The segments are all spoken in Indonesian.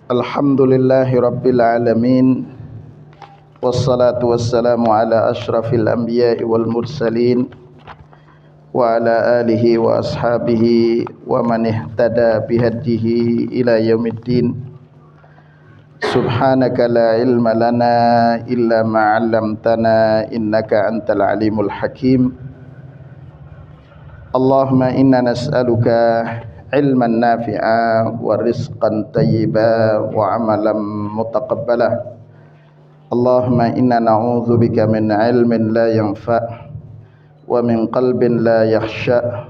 Alhamdulillahi Rabbil Alamin. Wassalatu wassalamu ala ashrafil anbiya'i wal mursalin wa ala alihi wa ashabihi wa man ihtada bihadihi ila yaumiddin. Subhanaka la ilma lana illa ma 'allamtana innaka antal alimul hakim. Allahumma inna nas'aluka ilman nafi'a wa rizqan tayyiba wa amalan mutaqabbala. Allahumma inna na'udzubika min ilmin la yanfa' wa min qalbin la yakhsha'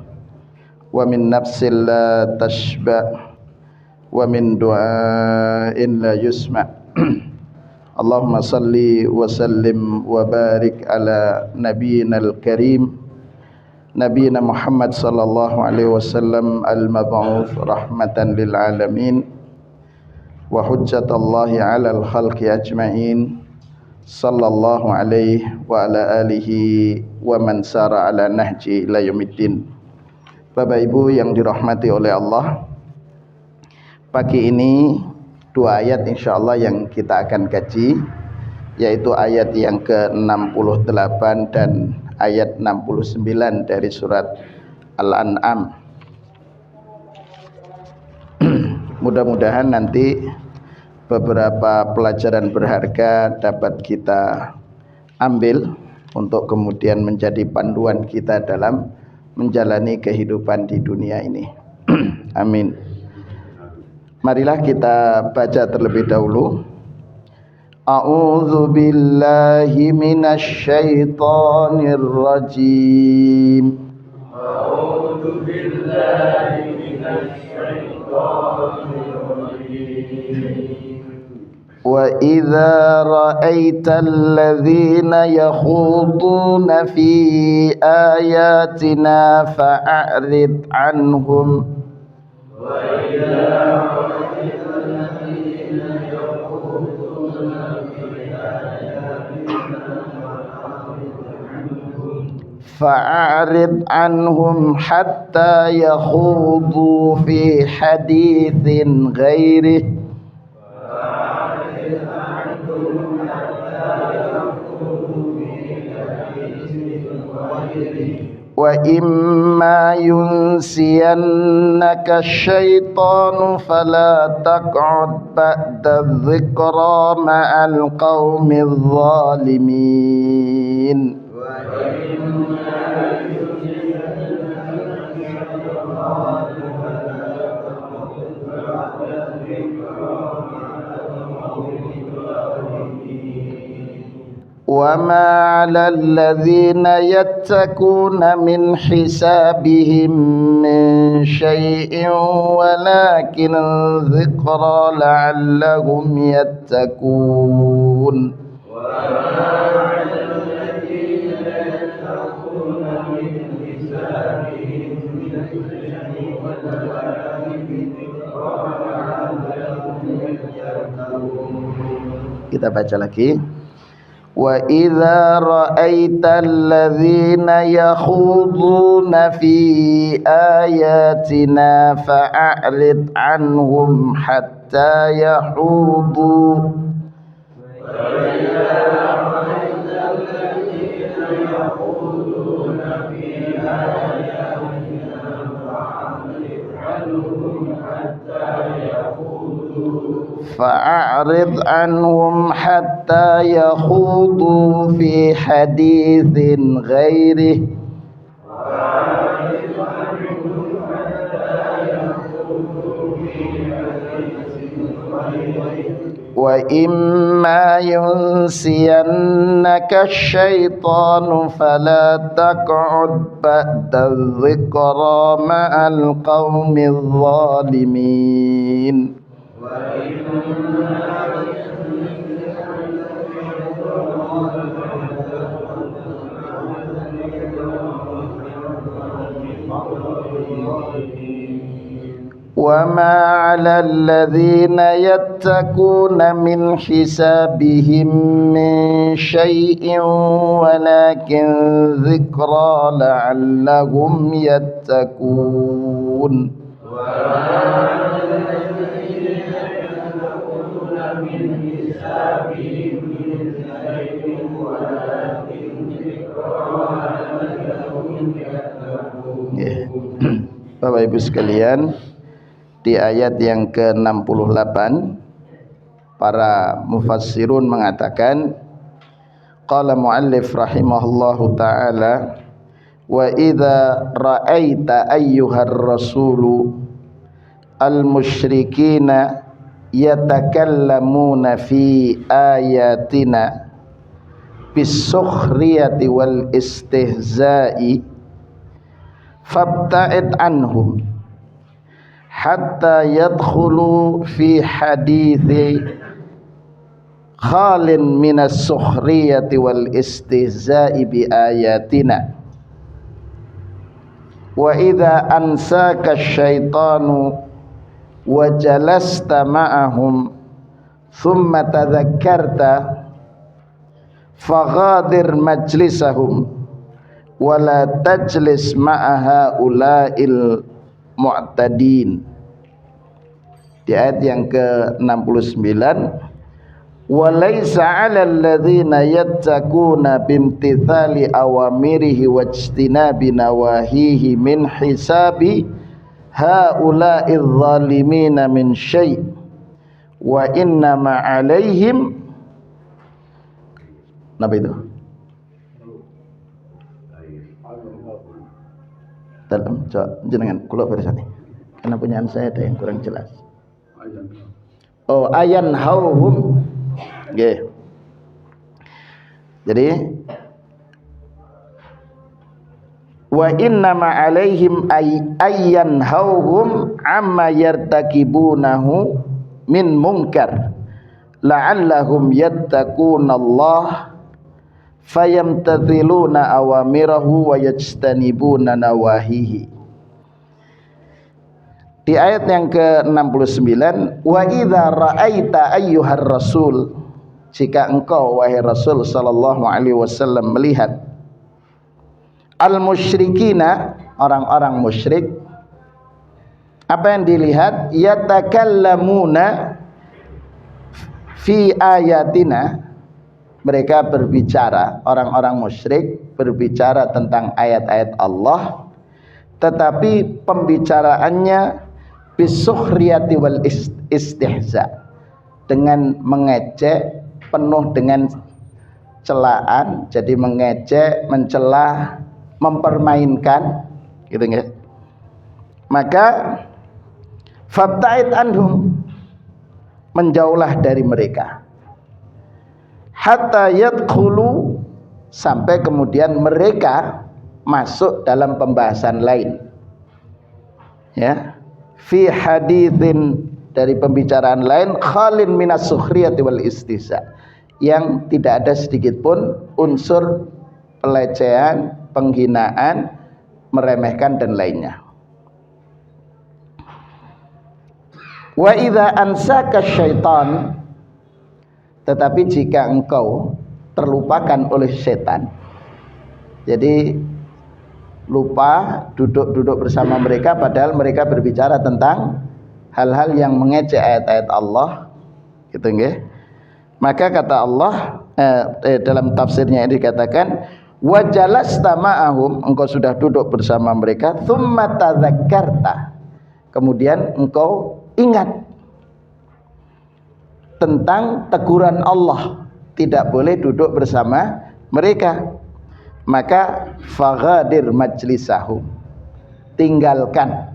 wa min nafsin la tashba' wa min du'ain la yusma'. Allahumma salli wa sallim wa barik ala nabiyyinal karim Nabiina Muhammad sallallahu alaihi wasallam al-mab'uts rahmatan lil alamin wa hujjatallahi 'alal khalqi ajma'in sallallahu alaihi wa ala alihi wa man sara ala nahji ila yaumiddin. Bapak Ibu yang dirahmati oleh Allah, pagi ini dua ayat insyaallah yang kita akan kaji, yaitu ayat yang ke-68 dan ayat 69 dari surat Al-An'am. Mudah-mudahan nanti beberapa pelajaran berharga dapat kita ambil untuk kemudian menjadi panduan kita dalam menjalani kehidupan di dunia ini. Amin. Marilah kita baca terlebih dahulu. A'udzu billahi minasy syaithanir rajim. A'udzu billahi minasy syaithanir rajim. Wa idza ra'aital ladzina yakhuduna fi ayatina fa'rid 'anhum. Wa idza fa'arid anhum hatta yakhudu fi hadithin ghairih wa imma yunsiyannaka syaitanu fala taq'ud ba'da dzikra ma'al qaumidz zalimin. وَمَا عَلَى الَّذِينَ يَتَّقُونَ مِنْ حِسَابِهِمْ مِنْ شَيْءٍ وَلَكِنْ ذِكْرَى لَعَلَّهُمْ يَتَّقُونَ. Kita baca lagi. Wa idza ra'aital ladzina yakhuduna fi ayatina fa'rid 'anhum hatta yahudu. فأعرض عنهم حتى يخوضوا في حديث غيره وإما ينسينك الشيطان فلا تقعد بعد الذكرى مع القوم الظالمين. وما على الذين يتقون من حسابهم من شيء ولكن ذكرى لعلهم يتقون. Bapak Ibu sekalian, di ayat yang ke-68 para mufassirun mengatakan, qala muallif rahimahullahu taala, wa idza ra'aita ayyuhar rasulu al-musyrikina yatakallamuna fi ayatina bis-sukhriyati wal istihza'i fabta'id anhum hatta yadkhulu fi hadithi khalin minas sukhriyati wal istihza'i bi ayatina wa idza ansaka syaitanu wa jalasta ma'ahum thumma tadhakkarta faghadir majlisahum wala tajlis ma'aha ula'il mu'tadin. Di ayat yang ke-69, walaysa 'alal ladzina yattaquna bimtithali awamirihi wajtinabi nawahihi min hisabi haula'idz zalimina min syai' wa inna ma 'alaihim nabi itu dalam jenengan kula bersani karena punyaan saya ada yang kurang jelas. Oh, ayan hauhum nggih. Jadi wa inna ma alaihim ayyan hauhum amma yartakibunahu min munkar la'allahum yattaqunallaha fayamtathiluna awamirahu wa yajtanibuna nawahihi. Di ayat yang ke-69, wa idza ra'aita ayyuhar rasul, jika engkau wahai Rasul sallallahu alaihi wasallam melihat al-musyrikina, orang-orang musyrik, apa yang dilihat? Yatakallamuna fi ayatina, mereka berbicara, orang-orang musyrik berbicara tentang ayat-ayat Allah, tetapi pembicaraannya bisukhriyati wal istihza, dengan mengejek, penuh dengan celaan, jadi mengejek, mencela, mempermainkan, gitu nggak? Maka fabta'id anhum, menjauhlah dari mereka, hatta yadkhulu, sampai kemudian mereka masuk dalam pembahasan lain, ya, fi haditsin, dari pembicaraan lain, khalin minas sukhriyati wal istihza, yang tidak ada sedikit pun unsur pelecehan, penghinaan, meremehkan dan lainnya. Wa idza ansaka syaitan, tetapi jika engkau terlupakan oleh setan, jadi lupa duduk bersama mereka padahal mereka berbicara tentang hal-hal yang mengejek ayat-ayat Allah, gitu nggih. Maka kata Allah dalam tafsirnya ini dikatakan wa jalasta ma'ahum, engkau sudah duduk bersama mereka, tsumma tadzakkarta, kemudian engkau ingat tentang teguran Allah, tidak boleh duduk bersama mereka, maka faghadir majlisahum, tinggalkan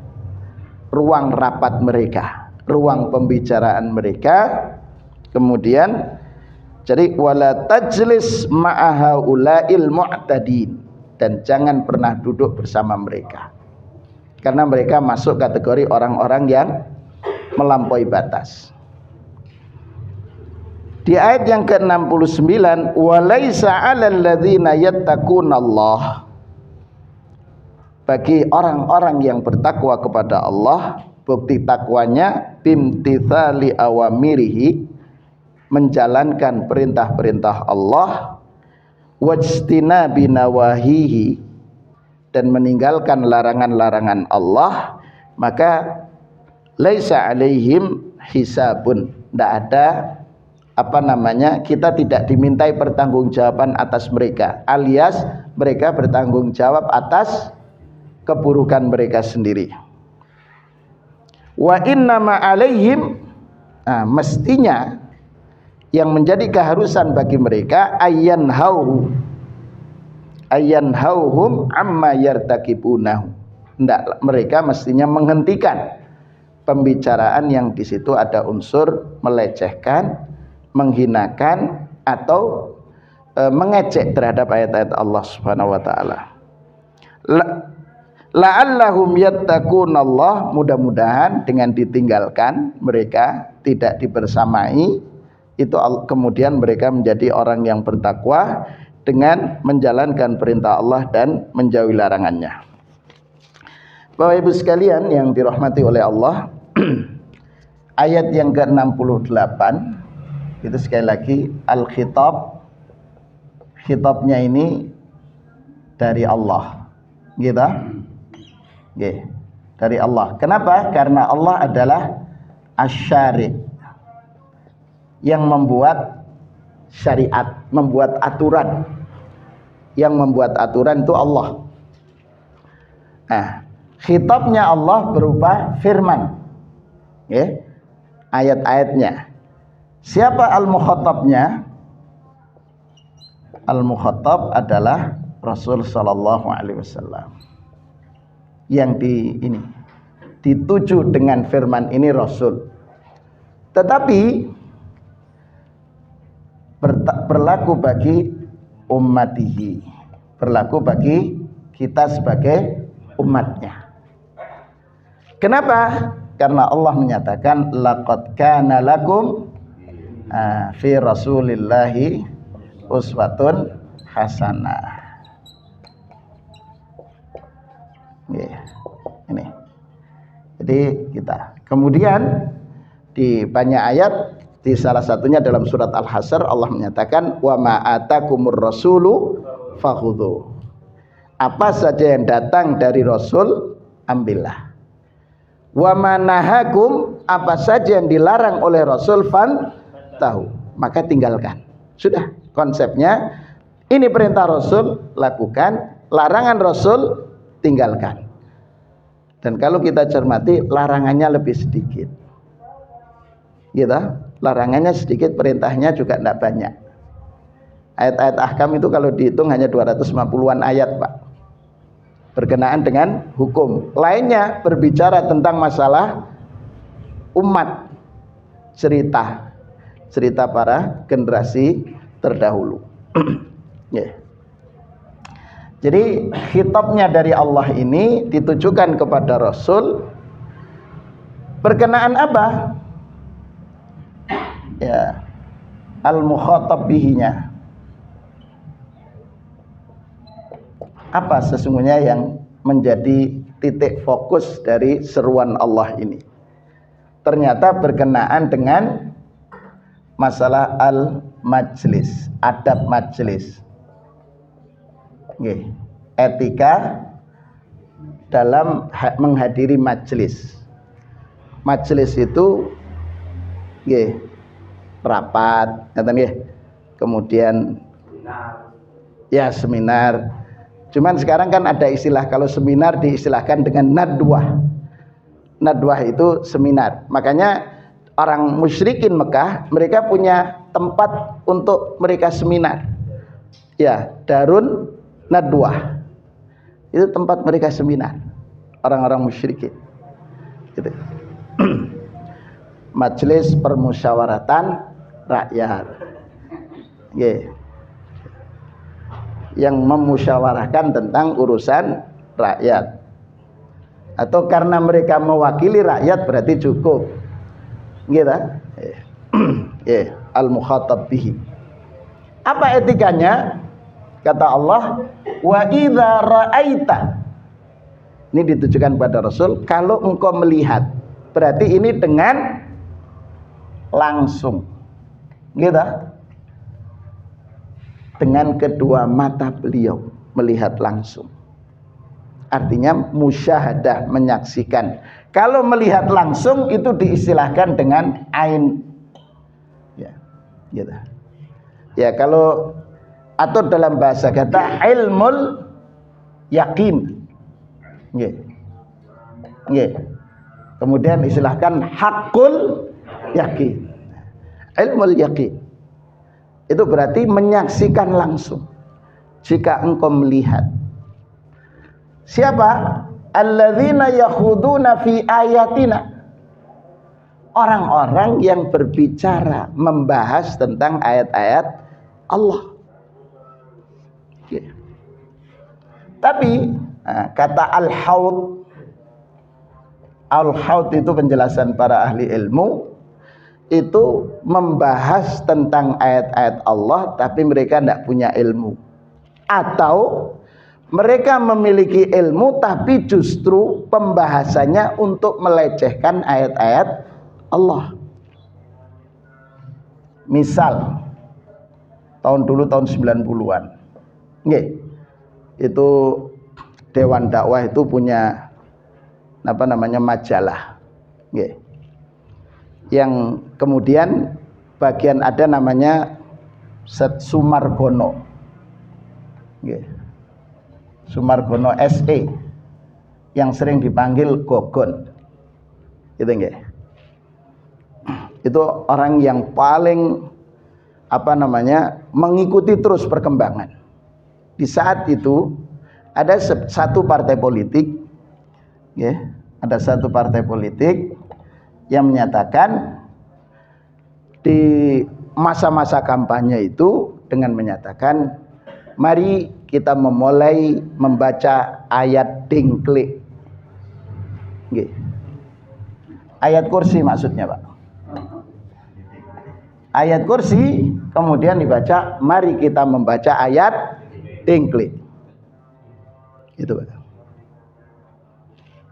ruang rapat mereka, ruang pembicaraan mereka. Kemudian jadi wala tajlis ma'aha ulail mu'tadin, dan jangan pernah duduk bersama mereka, karena mereka masuk kategori orang-orang yang melampaui batas. Di ayat yang ke-69, walaisa 'alal ladzina yattaqunallaha, bagi orang-orang yang bertakwa kepada Allah, bukti takwanya bimtithali awamirihi, menjalankan perintah-perintah Allah, wajtinabi nawahihi, dan meninggalkan larangan-larangan Allah, maka laisa alaihim hisabun, tidak ada kita tidak dimintai pertanggungjawaban atas mereka, alias mereka bertanggung jawab atas keburukan mereka sendiri. Wa innama alaihim, mestinya yang menjadi keharusan bagi mereka ayyanhauhum amma yartakibunahu. Hendak mereka mestinya menghentikan pembicaraan yang di situ ada unsur melecehkan, menghinakan atau mengejek terhadap ayat-ayat Allah Subhanahu wa taala. La'allahum yattaqunallah, mudah-mudahan dengan ditinggalkan mereka tidak dibersamai itu kemudian mereka menjadi orang yang bertakwa dengan menjalankan perintah Allah dan menjauhi larangannya. Bapak Ibu sekalian yang dirahmati oleh Allah, ayat yang ke-68 itu sekali lagi al-khitab, khitabnya ini dari Allah, gitu. Okay. Dari Allah. Kenapa? Karena Allah adalah asy-syari', yang membuat syariat, membuat aturan. Yang membuat aturan itu Allah. Nah, khitabnya Allah berupa firman. Okay. Ayat-ayatnya. Siapa al-mukhatabnya? Al-mukhatab adalah Rasul sallallahu alaihi wasallam. Yang dituju dengan firman ini Rasul, tetapi berlaku bagi ummatihi, berlaku bagi kita sebagai umatnya. Kenapa? Karena Allah menyatakan laqad kana lakum fi rasulillahi uswatun hasanah. Ini. Jadi kita. Kemudian di banyak ayat, di salah satunya dalam surat Al-Hasyr Allah menyatakan wa ma atakumur rasulu fakhudhu. Apa saja yang datang dari Rasul ambillah. Wa ma nahakum, apa saja yang dilarang oleh Rasul tahu, maka tinggalkan. Sudah, konsepnya ini perintah Rasul lakukan, larangan Rasul tinggalkan. Dan kalau kita cermati, larangannya lebih sedikit, gitu. Larangannya sedikit, perintahnya juga tidak banyak. Ayat-ayat ahkam itu kalau dihitung hanya 250-an ayat, Pak, berkenaan dengan hukum. Lainnya berbicara tentang masalah umat, cerita para generasi terdahulu. Yeah. Jadi khitabnya dari Allah ini ditujukan kepada Rasul berkenaan apa? Ya, al-mukhatab bihinya. Apa sesungguhnya yang menjadi titik fokus dari seruan Allah ini? Ternyata berkenaan dengan masalah al-majlis, adab majlis. Okay. Etika dalam menghadiri majlis. Majlis itu rapat, kemudian seminar. Cuman sekarang kan ada istilah, kalau seminar diistilahkan dengan nadwah. Nadwah itu seminar. Makanya orang musyrikin Mekah, mereka punya tempat untuk mereka seminar. Ya, Darun Nadwah. Itu tempat mereka seminar. Orang-orang musyrikin. Gitu. Majelis permusyawaratan rakyat. Yang memusyawarahkan tentang urusan rakyat. Atau karena mereka mewakili rakyat berarti cukup. Gitu. Al-mukhatab bihi. Apa etikanya? Kata Allah, wa idza ra'aita. Ini ditujukan pada Rasul, kalau engkau melihat, berarti ini dengan langsung. Gitu. Dengan kedua mata beliau melihat langsung. Artinya musyahadah, menyaksikan. Kalau melihat langsung itu diistilahkan dengan ain. Ya. Gitu. Ya kalau atau dalam bahasa kata ilmul yakin. Nggih. Nggih. Kemudian istilahkan hakul yakin. Ilmul yakin. Itu berarti menyaksikan langsung. Jika engkau melihat. Siapa? Alladzina yakhuduna fi ayatina. Orang-orang yang berbicara, membahas tentang ayat-ayat Allah. Okay. Tapi kata al-haud itu penjelasan para ahli ilmu, itu membahas tentang ayat-ayat Allah tapi mereka tidak punya ilmu, atau mereka memiliki ilmu tapi justru pembahasannya untuk melecehkan ayat-ayat Allah. Misal tahun 90-an. Nggih. Itu Dewan Dakwah itu punya majalah. Nggih. Yang kemudian bagian ada namanya Sumargono. Nggih. Sumargono SE yang sering dipanggil Gogon. Gitu nggih. Itu orang yang paling mengikuti terus perkembangan. Di saat itu ada satu partai politik, ya, ada satu partai politik yang menyatakan di masa-masa kampanye itu dengan menyatakan, mari kita memulai membaca ayat dingklik, ayat kursi maksudnya Pak. Ayat kursi kemudian dibaca, mari kita membaca ayat dingklik. Itu Pak.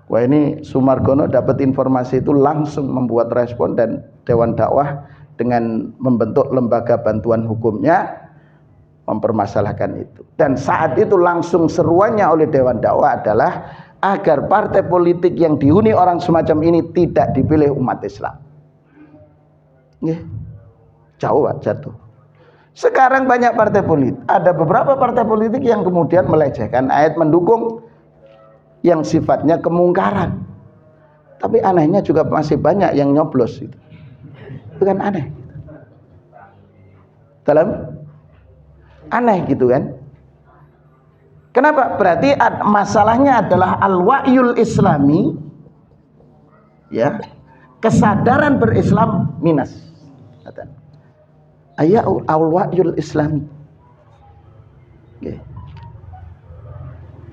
Wah, ini Sumargono dapat informasi itu langsung membuat respon, dan Dewan Dakwah dengan membentuk lembaga bantuan hukumnya mempermasalahkan itu. Dan saat itu langsung seruannya oleh Dewan Dakwah adalah agar partai politik yang dihuni orang semacam ini tidak dipilih umat Islam. Jauh Pak, jatuh. Sekarang banyak partai politik, ada beberapa partai politik yang kemudian melecehkan ayat, mendukung yang sifatnya kemungkaran. Tapi anehnya juga masih banyak yang nyoblos itu. Itu kan aneh. Aneh gitu kan. Kenapa? Berarti masalahnya adalah al-wa'yul islami, ya, kesadaran berislam minus. Ayat al-wa'yul islami.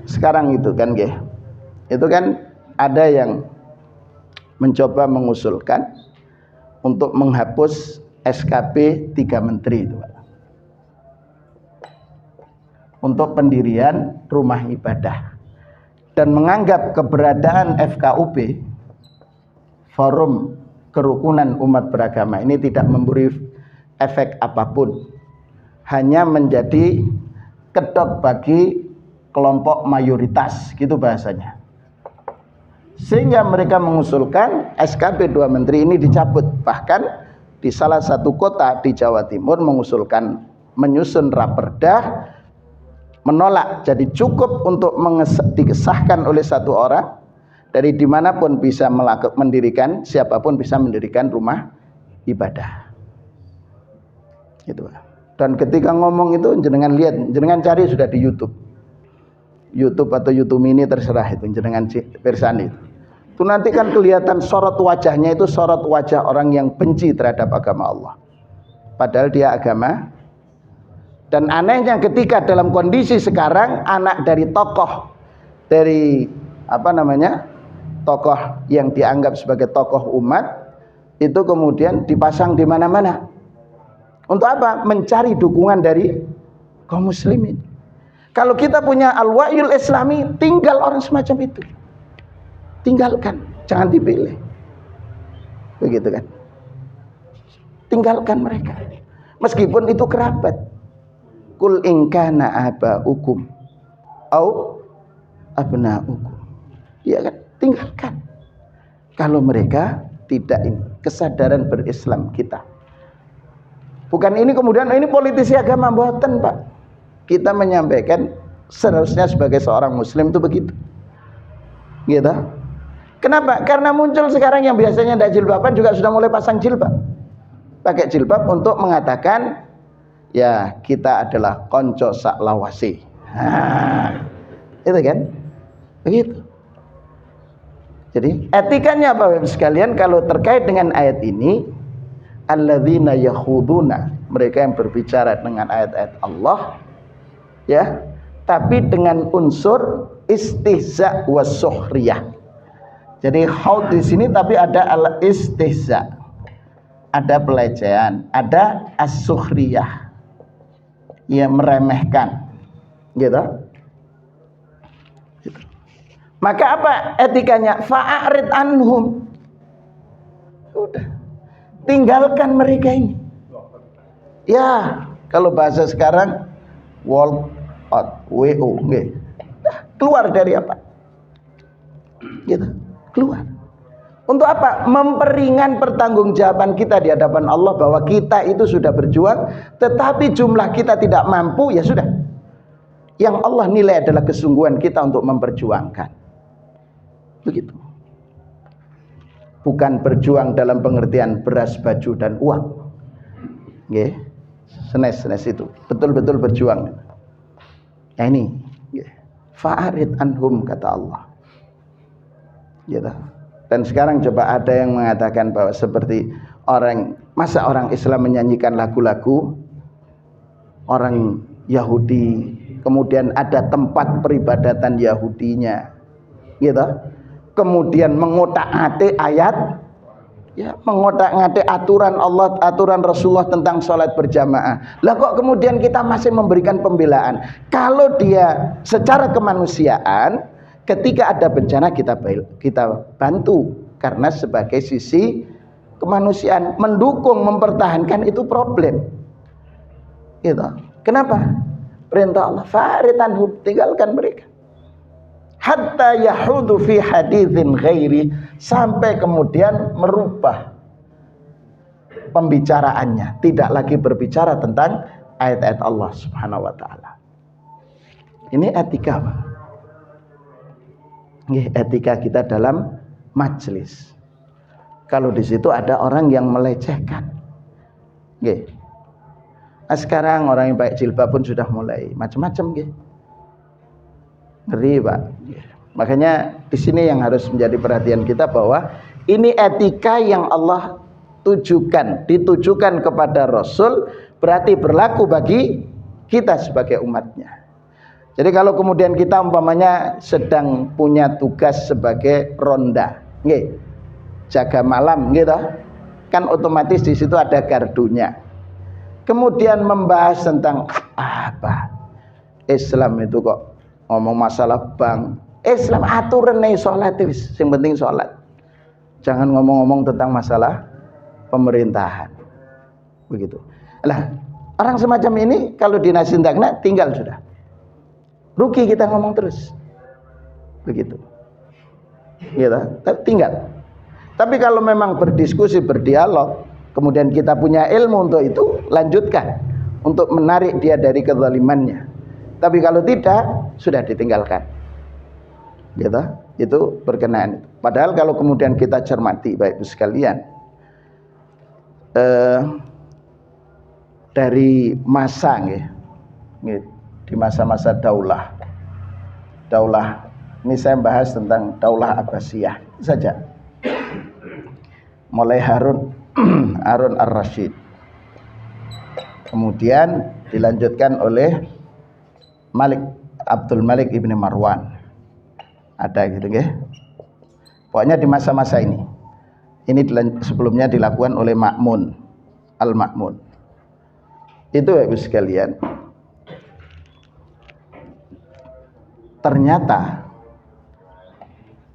Sekarang itu kan, itu kan ada yang mencoba mengusulkan untuk menghapus SKP 3 menteri itu, Pak, untuk pendirian rumah ibadah, dan menganggap keberadaan FKUB, Forum Kerukunan Umat Beragama, ini tidak memberi efek apapun, hanya menjadi kedok bagi kelompok mayoritas, gitu bahasanya. Sehingga mereka mengusulkan SKP 2 menteri ini dicabut. Bahkan di salah satu kota di Jawa Timur mengusulkan menyusun raperda menolak. Jadi cukup untuk disahkan oleh satu orang, dari dimanapun bisa mendirikan, siapapun bisa mendirikan rumah ibadah. Gitu. Dan ketika ngomong itu, jenengan lihat, jenengan cari, sudah di YouTube atau YouTube Mini, terserah itu, jenengan persani. Itu nanti kan kelihatan sorot wajahnya itu sorot wajah orang yang benci terhadap agama Allah. Padahal dia agama. Dan anehnya ketika dalam kondisi sekarang, anak dari tokoh tokoh yang dianggap sebagai tokoh umat itu kemudian dipasang di mana-mana. Untuk apa? Mencari dukungan dari kaum muslimin. Kalau kita punya al-wa'yul islami, tinggal orang semacam itu. Tinggalkan, jangan dipilih. Begitu kan? Tinggalkan mereka. Meskipun itu kerabat. Kul in kana aba'ukum au abna'ukum. Ya kan? Tinggalkan. Kalau mereka tidak, ini kesadaran berislam kita Bukan ini kemudian ini politisi agama, mboten Pak. Kita menyampaikan seharusnya sebagai seorang muslim itu begitu. Gitu. Kenapa? Karena muncul sekarang yang biasanya tidak jilbaban juga sudah mulai pasang jilbab. Pakai jilbab untuk mengatakan ya kita adalah konco sak lawasi. Itu kan? Begitu. Jadi etikanya Bapak Ibu sekalian kalau terkait dengan ayat ini, alladzina yakhuduna, mereka yang berbicara dengan ayat-ayat Allah ya, tapi dengan unsur istihza was sukhriyah. Jadi khaud di sini tapi ada al istihza. Ada pelecehan, ada as-sukhriyah. Ya meremehkan. Gitu. Maka apa etikanya? Fa'arid anhum. Udah. Tinggalkan mereka ini. Ya, kalau bahasa sekarang walk out, WO, nggih. Keluar dari apa? Gitu. Keluar. Untuk apa? Memperingan pertanggungjawaban kita di hadapan Allah bahwa kita itu sudah berjuang, tetapi jumlah kita tidak mampu, ya sudah. Yang Allah nilai adalah kesungguhan kita untuk memperjuangkan. Begitu. Bukan berjuang dalam pengertian beras, baju dan uang. Nggih. Senes itu. Betul-betul berjuang. Ya ini, fa'arid anhum kata Allah. Gitu. Dan sekarang coba ada yang mengatakan bahwa seperti masa orang Islam menyanyikan lagu-lagu orang Yahudi, kemudian ada tempat peribadatan Yahudinya, gitu. Kemudian mengotak-atik ayat, ya, mengotak-atik aturan Allah, aturan Rasulullah tentang sholat berjamaah. Lah kok kemudian kita masih memberikan pembelaan? Kalau dia secara kemanusiaan, ketika ada bencana kita bantu, karena sebagai sisi kemanusiaan mendukung, mempertahankan itu problem. Gitu. Kenapa? Perintah Allah, fa'ritanhum, tinggalkan mereka. Hatta yahudu fi haditsin ghairi, sampai kemudian merubah pembicaraannya, tidak lagi berbicara tentang ayat-ayat Allah Subhanahu wa taala. Ini etika, Pak. Etika kita dalam majelis. Kalau di situ ada orang yang melecehkan. Nah, sekarang orang yang pakai jilbab pun sudah mulai macam-macam, ngeri Pak. Makanya di sini yang harus menjadi perhatian kita bahwa ini etika yang Allah ditujukan kepada Rasul, berarti berlaku bagi kita sebagai umatnya. Jadi kalau kemudian kita umpamanya sedang punya tugas sebagai ronda, jaga malam gitu, kan otomatis di situ ada gardunya. Kemudian membahas tentang apa? Islam itu kok ngomong masalah bank. Islam aturan nih sholat itu, yang penting sholat. Jangan ngomong-ngomong tentang masalah pemerintahan. Begitu. Lah, orang semacam ini kalau dinasihatikan tinggal sudah. Rugi kita ngomong terus. Begitu. Gitu. Tinggal. Tapi kalau memang berdiskusi, berdialog, kemudian kita punya ilmu untuk itu, lanjutkan untuk menarik dia dari kezalimannya. Tapi kalau tidak, sudah ditinggalkan. Gitu. Itu berkenaan. Padahal kalau kemudian kita cermati Bapak Ibu sekalian, dari masa di masa-masa daulah ini saya bahas tentang daulah Abbasiyah saja, mulai Harun ar-Rasyid, kemudian dilanjutkan oleh Abdul Malik ibni Marwan, ada gitu pokoknya di masa-masa ini sebelumnya dilakukan oleh Ma'mun Al-Ma'mun. Itu Ibu sekalian, ternyata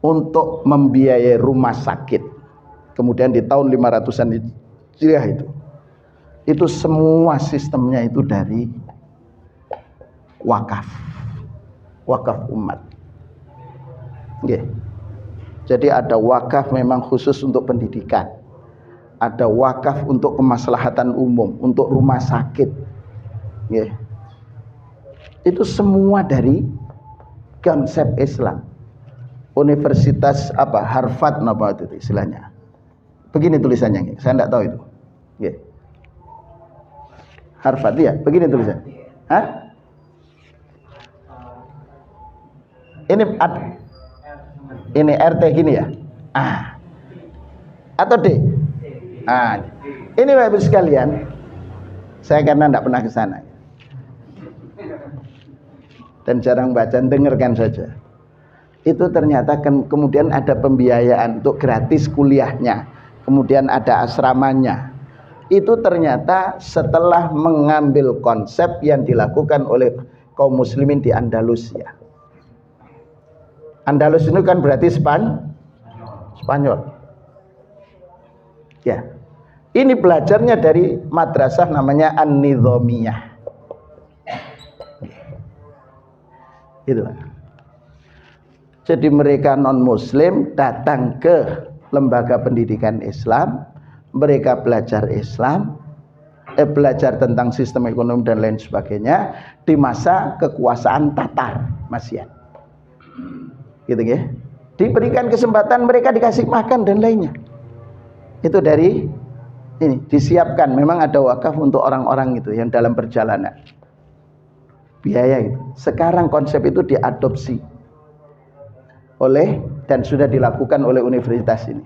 untuk membiayai rumah sakit kemudian di tahun 500-an Hijriah itu semua sistemnya itu dari wakaf umat. Jadi ada wakaf memang khusus untuk pendidikan, ada wakaf untuk kemaslahatan umum, untuk rumah sakit. Ya. Itu semua dari konsep Islam. Universitas Harvard apa itu istilahnya. Begini tulisannya, saya tidak tahu itu. Ya. Harvard ya, begini tulisannya. Hah? Ini RT gini ya. Atau D. Ini Bapak sekalian, saya karena tidak pernah ke sana dan jarang baca, dengarkan saja. Itu ternyata kemudian ada pembiayaan untuk gratis kuliahnya, kemudian ada asramanya. Itu ternyata setelah mengambil konsep yang dilakukan oleh kaum muslimin di Andalusia. Andalus itu kan berarti Spanyol. Ya. Ini belajarnya dari madrasah namanya An-Nizamiyah. Gitu. Jadi mereka non muslim datang ke lembaga pendidikan Islam, mereka belajar Islam, belajar tentang sistem ekonomi dan lain sebagainya di masa kekuasaan Tatar Masyian. Gitu ya. Diberikan kesempatan, mereka dikasih makan dan lainnya. Itu dari ini disiapkan, memang ada wakaf untuk orang-orang itu yang dalam perjalanan. Biaya itu. Sekarang konsep itu diadopsi oleh dan sudah dilakukan oleh universitas ini.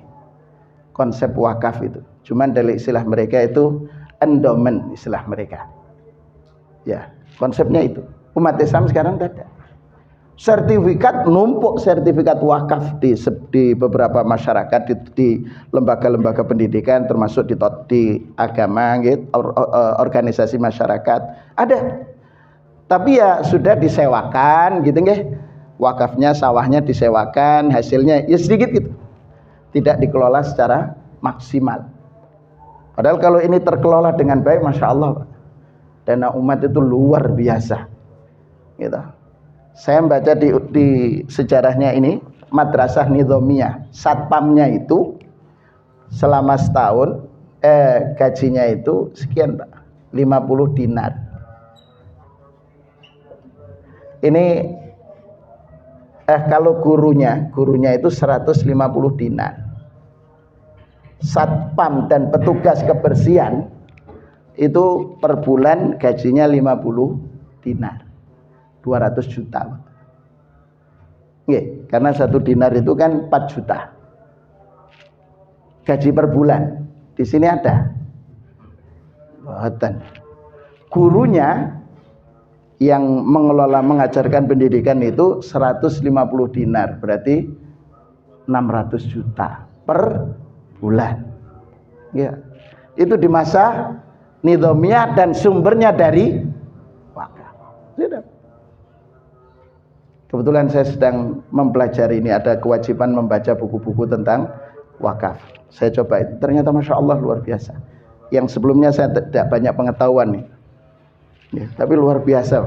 Konsep wakaf itu. Cuman dari istilah mereka itu endowment, istilah mereka. Ya, konsepnya itu. Umat Islam sekarang tidak ada. Sertifikat, numpuk sertifikat wakaf di beberapa masyarakat, di lembaga-lembaga pendidikan, termasuk di agama, gitu, organisasi masyarakat ada. Tapi ya sudah disewakan, gitu nggih. Wakafnya, sawahnya disewakan, hasilnya ya sedikit gitu. Tidak dikelola secara maksimal. Padahal kalau ini terkelola dengan baik, masya Allah, dana umat itu luar biasa. Gitu. Saya membaca di sejarahnya ini, madrasah Nizamiyah, satpamnya itu selama setahun gajinya itu sekian Pak, 50 dinar. Ini kalau gurunya itu 150 dinar. Satpam dan petugas kebersihan itu per bulan gajinya 50 dinar. 200 juta. Nggih, karena 1 dinar itu kan 4 juta. Gaji per bulan. Di sini ada. Boten. Gurunya yang mengelola mengajarkan pendidikan itu 150 dinar, berarti 600 juta per bulan. Ya. Itu di masa Nizamiyah dan sumbernya dari wakaf. Sudah. Kebetulan saya sedang mempelajari ini, ada kewajiban membaca buku-buku tentang wakaf. Saya coba itu, ternyata masya Allah luar biasa. Yang sebelumnya saya tidak banyak pengetahuan nih, ya, tapi luar biasa.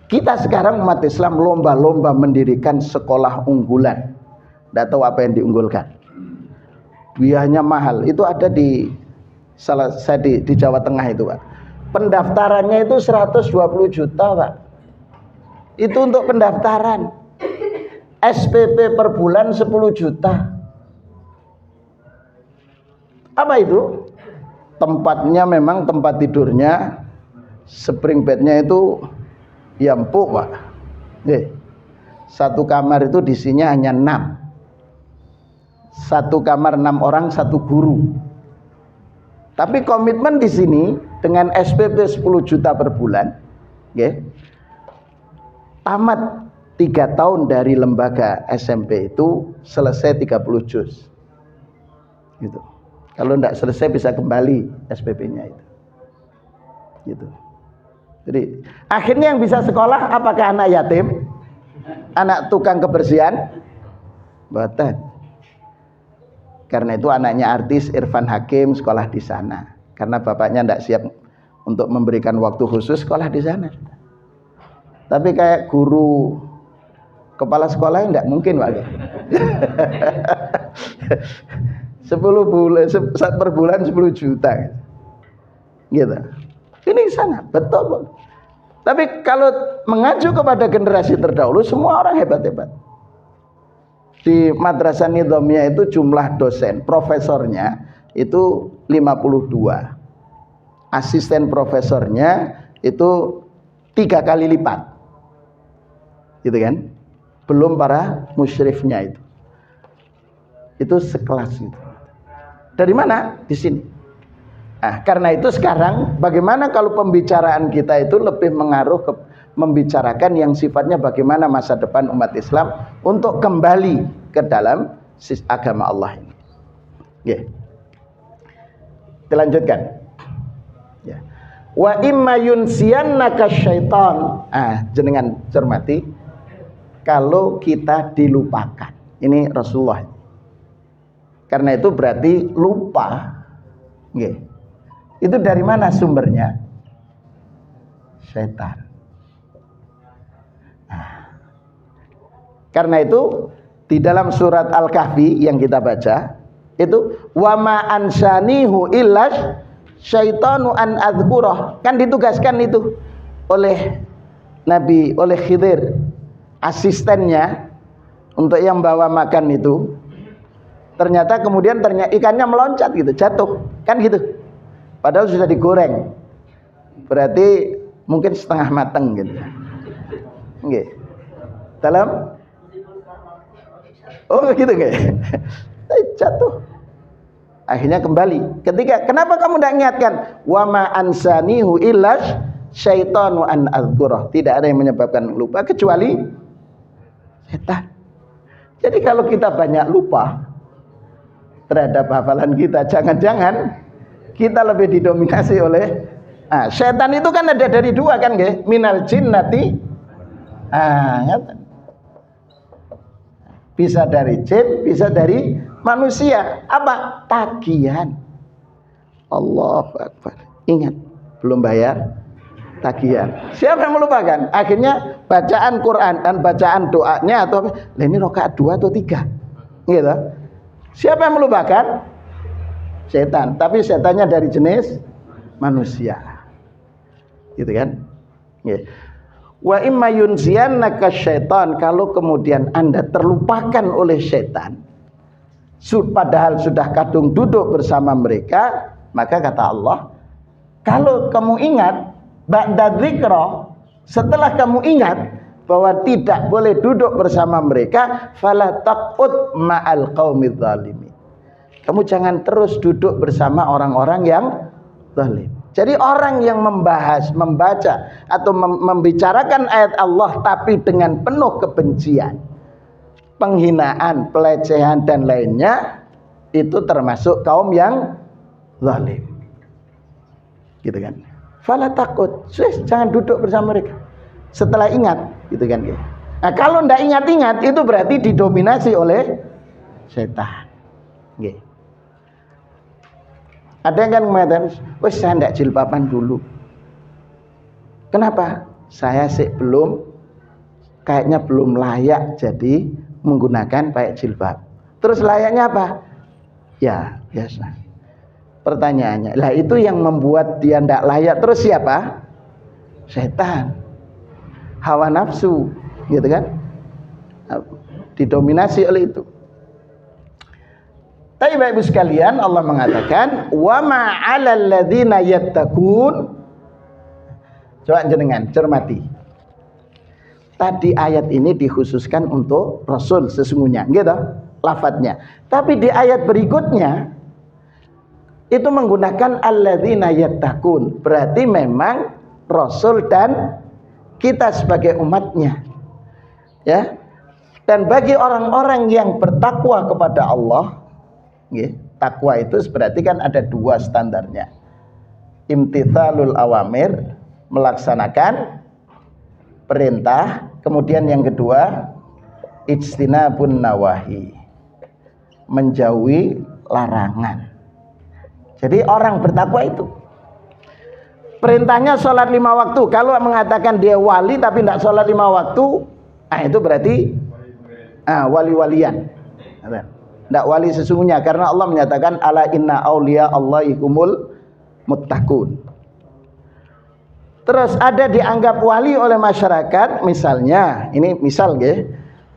Kita sekarang umat Islam lomba-lomba mendirikan sekolah unggulan. Tidak tahu apa yang diunggulkan. Biayanya mahal. Itu ada di di Jawa Tengah itu Pak. Pendaftarannya itu 120 juta Pak. Itu untuk pendaftaran. SPP per bulan 10 juta. Apa itu? Tempatnya memang tempat tidurnya, spring bednya itu ya empuk Pak. Satu kamar itu isinya hanya 6. Satu kamar 6 orang, 1 guru. Tapi komitmen di sini dengan SPP 10 juta per bulan, tamat 3 tahun dari lembaga SMP itu selesai 30 juz. Gitu. Kalau tidak selesai bisa kembali SPP-nya itu. Gitu. Jadi akhirnya yang bisa sekolah apakah anak yatim? Anak tukang kebersihan? Boten. Karena itu anaknya artis Irfan Hakim sekolah di sana. Karena bapaknya tidak siap untuk memberikan waktu khusus, sekolah di sana. Tapi kayak guru Kepala sekolah enggak mungkin, Pak. 10 bulan per bulan 10 juta. Gitu. Ini sana, betul, Pak. Tapi kalau mengacu kepada generasi terdahulu, semua orang hebat-hebat. Di Madrasah Nidhamiyah itu jumlah dosen, profesornya itu 52. Asisten profesornya itu 3 kali lipat. Gitu kan? Belum para musyrifnya itu. Itu sekelas itu. Dari mana? Di sini. Nah, karena itu sekarang bagaimana kalau pembicaraan kita itu lebih mengaruh ke membicarakan yang sifatnya bagaimana masa depan umat Islam untuk kembali ke dalam agama Allah ini. Yeah. Kita lanjutkan. Ya. Wa imma yunsiyannaka syaitan. Jenengan cermati, kalau kita dilupakan. Ini Rasulullah. Karena itu berarti lupa. Yeah. Itu dari mana sumbernya? Setan. Karena itu di dalam surat Al-Kahfi yang kita baca itu wa ma ansanihu illa syaitanu an adzkurah. Kan ditugaskan itu oleh Nabi, oleh Khidir, asistennya untuk yang bawa makan itu. Ternyata kemudian ikannya meloncat gitu, jatuh. Kan gitu. Padahal sudah digoreng. Berarti mungkin setengah mateng gitu. Nggih. Dalam gitu nggih. Jatuh. Akhirnya kembali. Kenapa kamu tidak ingatkan? Wa ma ansanihu illa syaitanu an adzkurah. Tidak ada yang menyebabkan lupa kecuali setan. Jadi kalau kita banyak lupa terhadap hafalan kita, jangan-jangan kita lebih didominasi oleh setan. Itu kan ada dari 2 kan nggih, minal jinnati, bisa dari jin, bisa dari manusia. Apa? Tagihan. Allahu Akbar. Ingat, belum bayar tagihan. Siapa yang melupakan? Akhirnya bacaan Quran dan bacaan doanya atau ini rakaat 2 atau 3 gitu. Siapa yang melupakan? Setan, tapi setannya dari jenis manusia. Gitu kan? Yeah. Wa imma yunsiyannaka syaitan, kalau kemudian Anda terlupakan oleh setan, padahal sudah kadung duduk bersama mereka, maka kata Allah, kalau kamu ingat ba'da dzikra, setelah kamu ingat bahwa tidak boleh duduk bersama mereka, fala taqud ma'al qaumidz zalimin. Kamu jangan terus duduk bersama orang-orang yang zalim. Jadi orang yang membahas, membaca atau membicarakan ayat Allah tapi dengan penuh kebencian, penghinaan, pelecehan dan lainnya, itu termasuk kaum yang zalim. Gitu kan? Fala takut, jangan duduk bersama mereka. Setelah ingat, gitu kan? Nah, kalau ndak ingat-ingat itu berarti didominasi oleh setan. Gitu. Ada yang kan mengatakan, wes saya tidak jilbaban dulu. Kenapa? Saya sih kayaknya belum layak jadi menggunakan pakai jilbab. Terus layaknya apa? Ya biasa. Pertanyaannya, lah itu yang membuat dia tidak layak terus siapa? Setan, hawa nafsu, gitu kan? Didominasi oleh itu. Tapi Bapak Ibu sekalian, Allah mengatakan wa ma 'alal ladzina yattaqun. Coba jenengan cermati. Tadi ayat ini dikhususkan untuk Rasul sesungguhnya, gitu lafadznya. Tapi di ayat berikutnya itu menggunakan alladzina yattaqun. Berarti memang Rasul dan kita sebagai umatnya. Ya. Dan bagi orang-orang yang bertakwa kepada Allah, takwa itu berarti kan ada 2 standarnya. Imtithalul awamir, melaksanakan perintah. Kemudian yang kedua, ijtinabun nawahi, menjauhi larangan. Jadi orang bertakwa itu perintahnya sholat 5 waktu. Kalau mengatakan dia wali tapi tidak sholat 5 waktu, itu berarti Wali-walian. Tidak wali sesungguhnya, karena Allah menyatakan ala inna auliya Allahi humul muttaqun. Terus ada dianggap wali oleh masyarakat, misalnya ini misal nggih,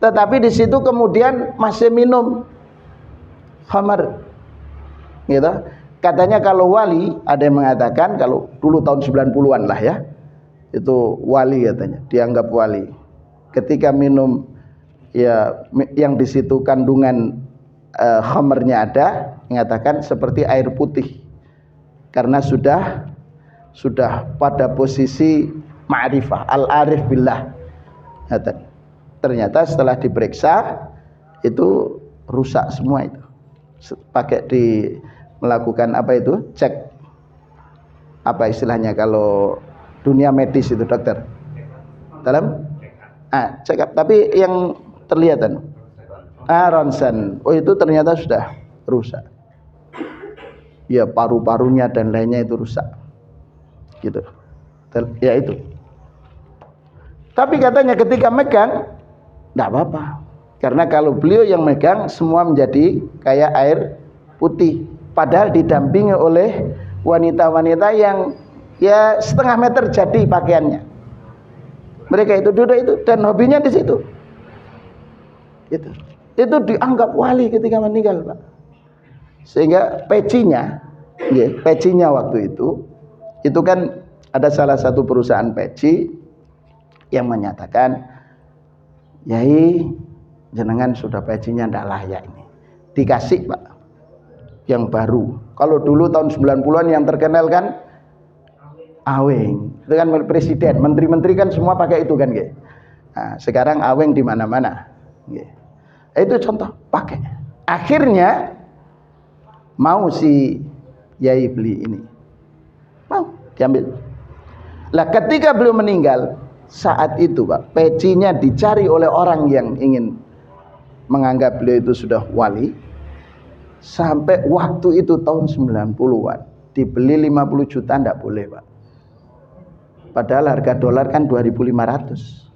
tetapi di situ kemudian masih minum khamar gitu. Katanya kalau wali, ada yang mengatakan kalau dulu tahun 90-an lah ya, itu wali katanya, dianggap wali ketika minum ya yang di situ kandungan khamarnya ada, mengatakan seperti air putih karena sudah pada posisi ma'rifah, al-arif billah. Ternyata setelah diperiksa itu rusak semua itu. Pakai melakukan apa itu? Cek apa istilahnya kalau dunia medis itu, dokter? Dalam check up, tapi yang terlihat ronsen, itu ternyata sudah rusak. Ya paru-parunya dan lainnya itu rusak. Gitu. Ya itu. Tapi katanya ketika megang enggak apa-apa. Karena kalau beliau yang megang semua menjadi kayak air putih, padahal didampingi oleh wanita-wanita yang ya setengah meter jadi pakaiannya. Mereka itu duduk itu dan hobinya di situ. Gitu. Itu dianggap wali ketika meninggal, Pak. Sehingga pecinya waktu itu kan ada salah satu perusahaan peci yang menyatakan, "Yai, jenengan sudah pecinya ndak layak ini. Dikasih, Pak, yang baru." Kalau dulu tahun 90-an yang terkenal kan aweng. Itu kan presiden, menteri-menteri kan semua pakai itu kan, nggih. Nah, sekarang aweng di mana-mana. Nggih. Itu contoh pakai. Akhirnya mau si Yai beli ini, mau diambil. Lah ketika beliau meninggal, saat itu Pak, pecinya dicari oleh orang yang ingin menganggap beliau itu sudah wali. Sampai waktu itu tahun 90-an dibeli 50 juta enggak boleh, Pak. Padahal harga dolar kan 2.500.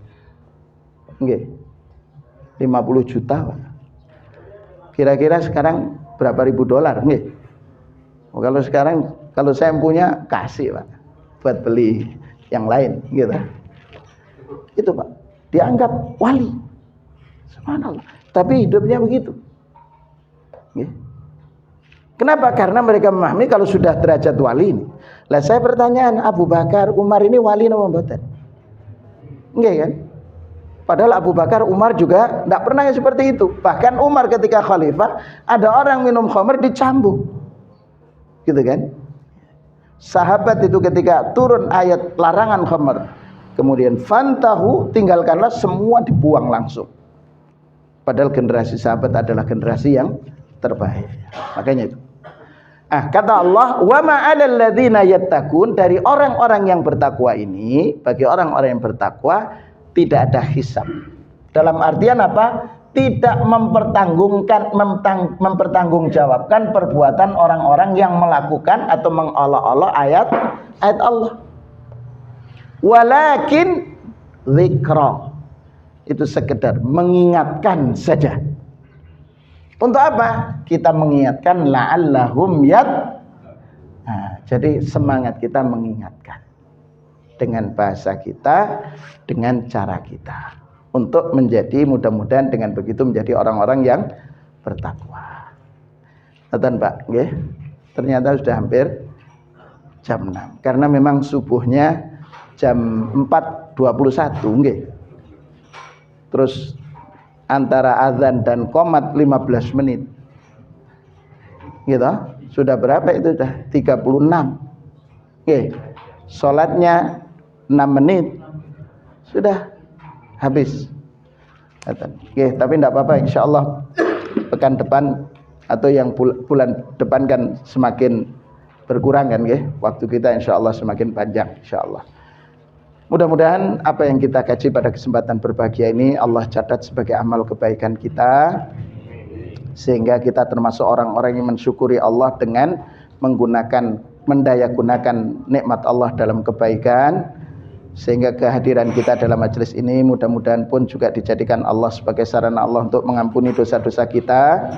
Nggih. 50 juta, Pak. Kira-kira sekarang berapa ribu dolar, nggih? Kalau sekarang kalau saya punya kasih, Pak, buat beli yang lain, gitu. Itu, Pak. Dianggap wali. Subhanallah. Tapi hidupnya begitu. Nggih. Kenapa? Karena mereka memahami kalau sudah derajat wali ini. Lah saya pertanyaan, Abu Bakar, Umar ini wali napa mboten? Nggih kan? Padahal Abu Bakar, Umar juga tidak pernah seperti itu. Bahkan Umar ketika khalifah, ada orang minum khamr dicambuk. Gitu kan? Sahabat itu ketika turun ayat larangan khamr, kemudian fantahu, tinggalkanlah, semua dibuang langsung. Padahal generasi sahabat adalah generasi yang terbaik. Makanya itu. Kata Allah, wa ma'alal ladzina yattaqun, dari orang-orang yang bertakwa ini, bagi orang-orang yang bertakwa tidak ada hisab. Dalam artian apa? Tidak mempertanggungjawabkan perbuatan orang-orang yang melakukan atau mengolok-olok ayat Allah. Walakin dzikra, itu sekedar mengingatkan saja. Untuk apa? Kita mengingatkan la'allahum jadi semangat kita mengingatkan dengan bahasa kita, dengan cara kita, untuk menjadi, mudah-mudahan dengan begitu menjadi orang-orang yang bertakwa. Nonton Pak, nggih. Ternyata sudah hampir jam 6. Karena memang subuhnya jam 4.21, nggih. Terus antara azan dan qomat 15 menit. Gitu. Sudah berapa itu? Sudah 36. Nggih. Salatnya 6 menit sudah habis. Oke, tapi tidak apa-apa, insyaallah pekan depan atau yang bulan depan kan semakin berkurang kan, nggih. Waktu kita insyaallah semakin panjang insyaallah. Mudah-mudahan apa yang kita kaji pada kesempatan berbahagia ini Allah catat sebagai amal kebaikan kita, sehingga kita termasuk orang-orang yang mensyukuri Allah dengan mendayagunakan nikmat Allah dalam kebaikan, sehingga kehadiran kita dalam majelis ini mudah-mudahan pun juga dijadikan Allah sebagai sarana Allah untuk mengampuni dosa-dosa kita,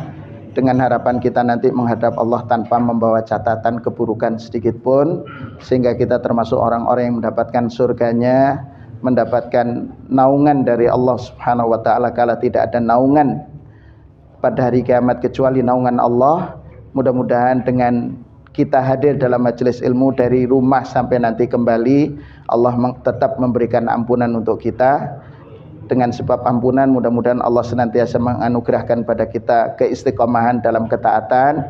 dengan harapan kita nanti menghadap Allah tanpa membawa catatan keburukan sedikit pun, sehingga kita termasuk orang-orang yang mendapatkan surganya, mendapatkan naungan dari Allah Subhanahu wa taala kala tidak ada naungan pada hari kiamat kecuali naungan Allah. Mudah-mudahan dengan kita hadir dalam majelis ilmu dari rumah sampai nanti kembali, Allah tetap memberikan ampunan untuk kita. Dengan sebab ampunan mudah-mudahan Allah senantiasa menganugerahkan pada kita keistiqomahan dalam ketaatan,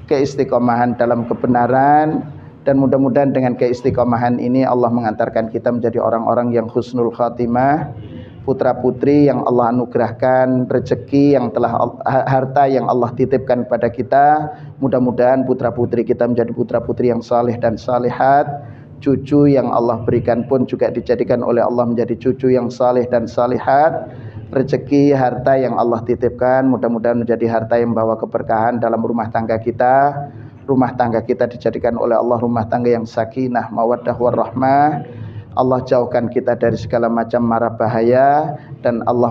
keistiqomahan dalam kebenaran, dan mudah-mudahan dengan keistiqomahan ini Allah mengantarkan kita menjadi orang-orang yang husnul khatimah, putra-putri yang Allah anugerahkan, rezeki yang harta yang Allah titipkan pada kita. Mudah-mudahan putra-putri kita menjadi putra-putri yang saleh dan salihat, cucu yang Allah berikan pun juga dijadikan oleh Allah menjadi cucu yang saleh dan salihat. Rezeki harta yang Allah titipkan mudah-mudahan menjadi harta yang membawa keberkahan dalam rumah tangga kita. Rumah tangga kita dijadikan oleh Allah rumah tangga yang sakinah, mawaddah warahmah. Allah jauhkan kita dari segala macam mara bahaya, dan Allah